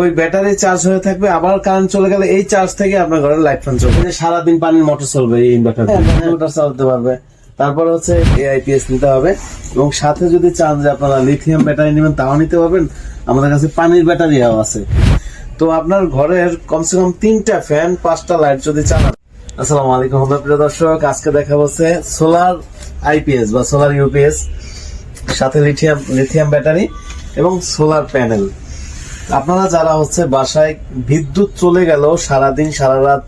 ওই battery charge হয়ে থাকবে, আবার কারেন্ট চলে গেলে এই চার্জ থেকে আপনার ঘরের লাইট ফ্যান চলবে। সারাদিন পানির মোটর চলবে, এই ইনভার্টার মোটর চালাতে পারবে। তারপর হচ্ছে AIPS নিতে হবে, এবং সাথে যদি চান যে আপনারা লিথিয়াম ব্যাটারি নেবেন তাও নিতে পারবেন। আমাদের কাছে পানির ব্যাটারিও আছে। তো আপনার ঘরের কমসে কম 3টা ফ্যান, 5টা লাইট যদি চালান। আসসালামু আলাইকুম প্রিয় দর্শক, আজকে দেখা হচ্ছে সোলার IPS বা সোলার UPS, সাথে লিথিয়াম ব্যাটারি এবং সোলার প্যানেল। আপনারা যারা হচ্ছে বাসায় বিদ্যুৎ চলে গেল সারাদিন সারা রাত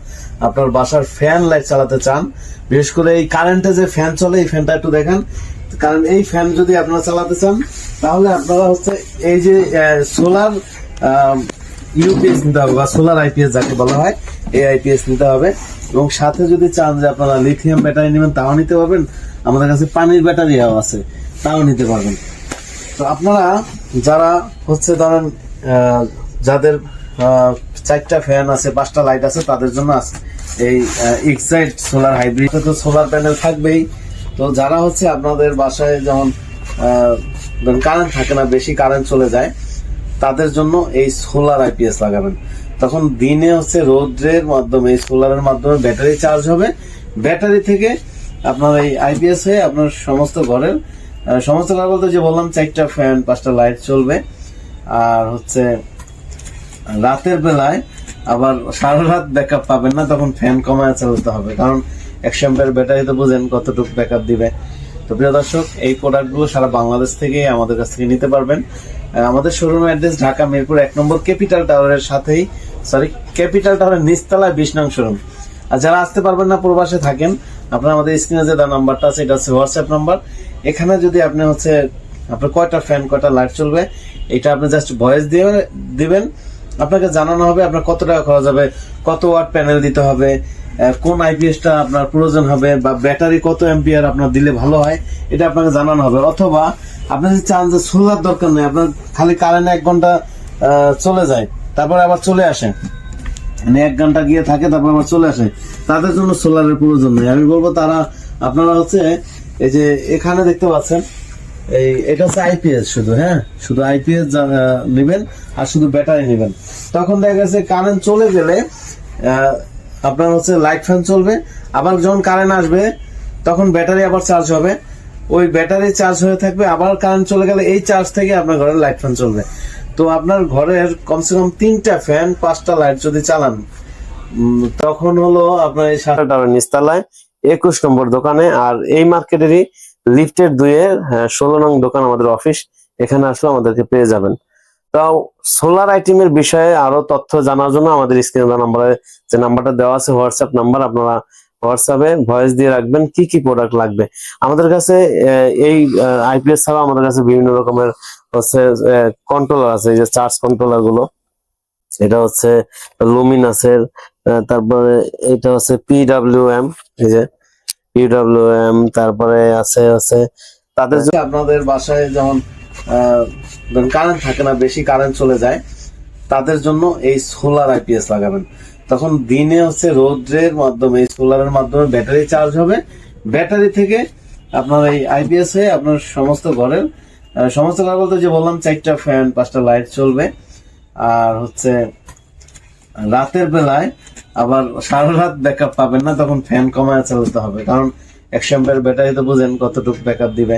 আপনার বাসার ফ্যান লাইট চালাতে চান, বিশেষ করে এই কারেন্টে যে ফ্যান চলে এই ফ্যানটা একটু দেখেন। কারণ এই ফ্যান যদি আপনারা চালাতে চান তাহলে আপনারা হচ্ছে এই যে সোলার UPS নিতে হবে বা সোলার IPS যাকে বলা হয়, AIPS নিতে হবে। এবং সাথে যদি চান যে আপনারা লিথিয়াম ব্যাটারি নেবেন তাও নিতে পারবেন। আমাদের কাছে পানির ব্যাটারিও আছে, তাও নিতে পারবেন। তো আপনারা যারা হচ্ছে ধরেন যাদের 4টা ফ্যান আছে, 5টা লাইট আছে, তাদের জন্য আছে এই এক্সাইট সোলার হাইব্রিড। তো সোলার প্যানেল থাকবেই। তো যারা হচ্ছে আপনাদের বাসায় যেমন কারেন্ট থাকে না, বেশি কারেন্ট চলে যায়, তাদের জন্য এই সোলার IPS লাগাবেন। তখন দিনে হচ্ছে রোদ্রের মাধ্যমে, এই সোলারের মাধ্যমে ব্যাটারি চার্জ হবে। ব্যাটারি থেকে আপনার এই IPS হয়ে আপনার সমস্ত ঘরের সমস্ত ঘর বলতে যে বললাম 4টা ফ্যান, 5টা লাইট চলবে। আর হচ্ছে রাতের বেলায় আবার সারা রাত ব্যাকআপ পাবেন না, তখন ফ্যান কমায় চালাতে হবে, কারণ 100 অ্যাম্পিয়ার ব্যাটারি তো বুঝেন কতটুকু ব্যাকআপ দিবে। তো প্রিয় দর্শক, এই প্রোডাক্টগুলো সারা বাংলাদেশ থেকে আমাদের কাছ থেকে নিতে পারবেন। আমাদের শোরুম অ্যাড্রেস ঢাকা মিরপুর 1 নম্বর ক্যাপিটাল টাওয়ারের সাথেই, ক্যাপিটাল টাওয়ারের নিচতলায় 20 নং শোরুম। আর যারা আসতে পারবেন না, প্রবাসে থাকেন, আপনারা আমাদের স্ক্রিনে যে নাম্বারটা আছে এটা হচ্ছে হোয়াটসঅ্যাপ নাম্বার। এখানে যদি আপনি হচ্ছে আপনার কয়টা ফ্যান, কয়টা লাইট চলবে, এটা আপনি জাস্ট ভয়েস দিয়ে দিবেন। আপনাকে জানানো হবে আপনার কত টাকা খরচ হবে, কত ওয়াট প্যানেল দিতে হবে, কোন IPSটা আপনার প্রয়োজন হবে, বা ব্যাটারি কত অ্যাম্পিয়ার আপনার দিলে ভালো হয়, এটা আপনাকে জানানো হবে। অথবা আপনি যদি চান যে সোলার দরকার নেই, আপনার খালি কারেন্ট 1 ঘন্টা চলে যায় তারপর আবার চলে আসে, মানে 1 ঘন্টা গিয়ে থাকে তারপর আবার চলে আসে, তাদের জন্য সোলারের প্রয়োজন নেই। আমি বলবো তারা আপনারা হচ্ছে এই যে এখানে দেখতে পাচ্ছেন, এটা হচ্ছে IPS শুধু, শুধু IPS নেবেন আর শুধু ব্যাটারি নেবেন। তখন দেখা গেছে কারেন্ট চলে গেলে আপনার হচ্ছে লাইট ফ্যান চলবে, আবার যখন কারেন্ট আসবে তখন ব্যাটারি আবার চার্জ হবে। ওই ব্যাটারি চার্জ হয়ে থাকবে, আবার কারেন্ট চলে গেলে এই চার্জ থেকে আপনার ঘরের লাইট ফ্যান চলবে। তো আপনার ঘরের কমসে কম 3টা ফ্যান, 5টা লাইট যদি চালান, তখন হলো আপনার এই 7টা টাওয়ার নিচতলায় 21 নম্বর দোকানে। আর এই মার্কেটেরই লিফটের 2-এর 16 নং দোকান আমাদের অফিস। এখানে আসলে আমাদেরকে পেয়ে যাবেন। তাও সোলার আইটেমের বিষয়ে আরো তথ্য জানার জন্য আমাদের স্ক্রিনে নাম্বারে যে নাম্বারটা দেওয়া আছে হোয়াটসঅ্যাপ নাম্বার, আপনারা হোয়াটসঅ্যাপে ভয়েস দিয়ে রাখবেন কি কি প্রোডাক্ট লাগবে। আমাদের কাছে এই IPS ছাড়াও আমাদের কাছে বিভিন্ন রকমের হচ্ছে কন্ট্রোলার আছে, এই যে চার্জ কন্ট্রোলার গুলো, এটা হচ্ছে লুমিনাসের, তারপরে এটা হচ্ছে PWM, এই যে PWM, তারপরে আছে হচ্ছে তাদের আপনাদের বাসায় যেমন কারেন্ট থাকে না, বেশি কারেন্ট চলে যায়, তাদের জন্য এই সোলার IPS লাগাবেন। তখন দিনে হচ্ছে রোদ্রের মাধ্যমে, এই সোলারের মাধ্যমে ব্যাটারি চার্জ হবে। ব্যাটারি থেকে আপনার এই IPS হয়ে আপনার সমস্ত ঘরের সমস্ত ঘর বলতে যে বললাম 4টা ফ্যান, 5টা লাইট চলবে। আর হচ্ছে রাতের বেলায় আবার সারা রাত ব্যাকআপ পাবেন না, তখন ফ্যান কমায় চালাতে হবে, কারণ 100 অ্যাম্পিয়ার ব্যাটারি তো বুঝেন কতটুকু ব্যাকআপ দিবে।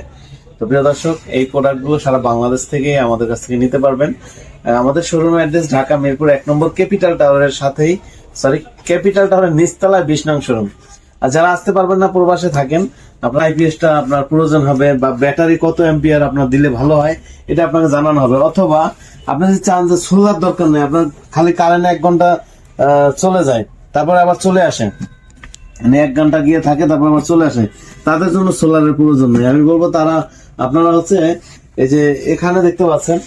তো প্রিয় দর্শক, এই প্রোডাক্টগুলো সারা বাংলাদেশ থেকে আমাদের কাছ থেকে নিতে পারবেন। আমাদের শোরুম অ্যাড্রেস ঢাকা মিরপুর 1 নম্বর ক্যাপিটাল টাওয়ারের সাথেই, ক্যাপিটাল টাওয়ারের নিচতলায় 20 নং শোরুম। আর যারা আসতে পারবেন না, প্রবাসে থাকেন, আপনার IPSটা আপনার প্রয়োজন হবে, বা ব্যাটারি কত অ্যাম্পিয়ার আপনার দিলে ভালো হয়, এটা আপনাকে জানানো হবে। অথবা আপনি যদি চান যে সোলার দরকার নেই, আপনার খালি কারেন্ট 1 ঘন্টা চলে যায় তারপর আবার চলে আসে, মানে 1 ঘন্টা গিয়ে থাকে তারপর আবার চলে আসে, তাদের জন্য সোলারের প্রয়োজন নেই। আমি বলবো তারা আপনারা হচ্ছে এই যে এখানে দেখতে পাচ্ছেন,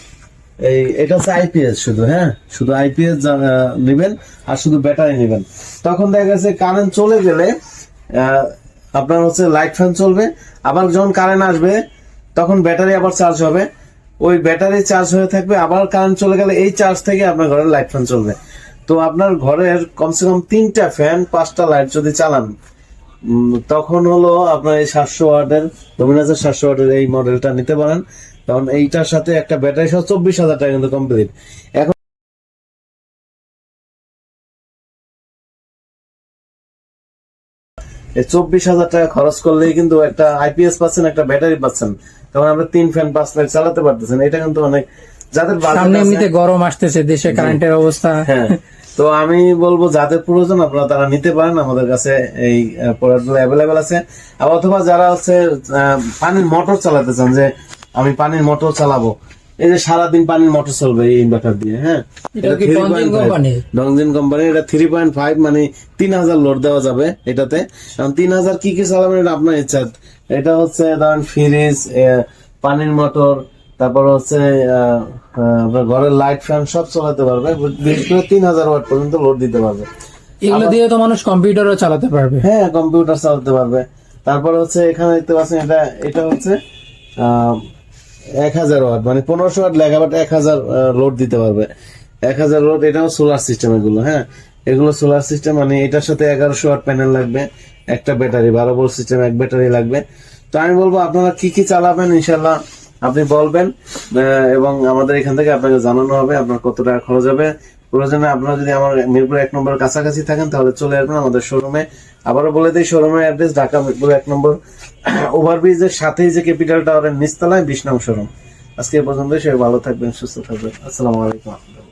এটা হচ্ছে IPS শুধু, শুধু IPS নেবেন আর শুধু ব্যাটারি নেবেন। তখন দেখা গেছে কারেন্ট চলে গেলে আপনার হচ্ছে লাইট ফ্যান চলবে, আবার যখন কারেন্ট আসবে তখন ব্যাটারি আবার চার্জ হবে। ওই ব্যাটারি চার্জ হয়ে থাকবে, আবার কারেন্ট চলে গেলে এই চার্জ থেকে আপনার ঘরের লাইট ফ্যান চলবে। তো আপনার ঘরের কমসে কম 3টা ফ্যান, 5টা লাইট যদি চালান, তখন হলো আপনার এই 700 ওয়াটের লুমিনাসের 700 ওয়াটের এই মডেলটা নিতে পারেন। তখন এইটার সাথে একটা ব্যাটারি সহ 24,000 টাকা কিন্তু কমপ্লিট। এখন এই 24,000 টাকা খরচ করলেই কিন্তু একটা আইপিএস পাচ্ছেন, একটা ব্যাটারি পাচ্ছেন, তখন আমরা 3 ফ্যান 5 লাখ চালাতে পারতেছেন। এটা কিন্তু অনেক, যাদের বাজেট সামনে আছে, এমনিতে গরম আসতেছে, দেশে কারেন্টের অবস্থা। হ্যাঁ, তো আমি বলবো যাদের প্রয়োজন আপনারা তারা নিতে পারেন, আমাদের কাছে এই প্রোডাক্টগুলো অ্যাভেলেবেল আছে। আর অথবা যারা হচ্ছে পানির মোটর চালাতে চান, যে আমি পানির মোটর চালাবো, এই যে সারাদিন পানির মোটর চলবে এই ইনভার্টার দিয়ে, হ্যাঁ, এটা কি ডংজিন কোম্পানি? ডংজিন কোম্পানি, এটা 3.5 মানে 3000 লোড দেওয়া যাবে এটাতে। কারণ 3000 কি কি চালাবেন এটা আপনার ইচ্ছা। এটা হচ্ছে ধরেন ফ্রিজ, পানির মোটর, তারপর হচ্ছে আপনার ঘরের লাইট ফ্যান সব চালাতে পারবে। বিশেষ করে 3000 ওয়াট পর্যন্ত লোড দিতে পারবে। এগুলো দিয়ে তো মানুষ কম্পিউটারও চালাতে পারবে। হ্যাঁ, কম্পিউটার চালাতে পারবে। তারপর হচ্ছে এখানে দেখতে পাচ্ছেন এটা হচ্ছে 1000 ওয়াট মানে 1500 ওয়াট লেখা, বাট 1000 লোড দিতে পারবে। 1000 লোড, এটাও সোলার সিস্টেম এগুলো। হ্যাঁ, এগুলো সোলার সিস্টেম, মানে এটার সাথে 1100 ওয়াট প্যানেল লাগবে, একটা ব্যাটারি 12 ভোল্ট সিস্টেম, এক ব্যাটারি লাগবে। তো আমি বলবো আপনারা কি কি চালাবেন ইনশাল্লাহ আপনি বলবেন, এবং আমাদের এখান থেকে আপনাকে জানানো হবে আপনার কত টাকা খরচ হবে। প্রয়োজনে আপনারা যদি আমার মিরপুর 1 নম্বরের কাছাকাছি থাকেন তাহলে চলে আসবেন আমাদের শোরুমে। আবারও বলে দিই, শোরুমের অ্যাড্রেস ঢাকা মিরপুর 1 নম্বর ওভারব্রিজের সাথেই যে ক্যাপিটাল টাওয়ারের নিচতলায় 20 নং শোরুম। আজকে এ পর্যন্ত, সবাই ভালো থাকবেন, সুস্থ থাকবেন। আসসালামু আলাইকুম।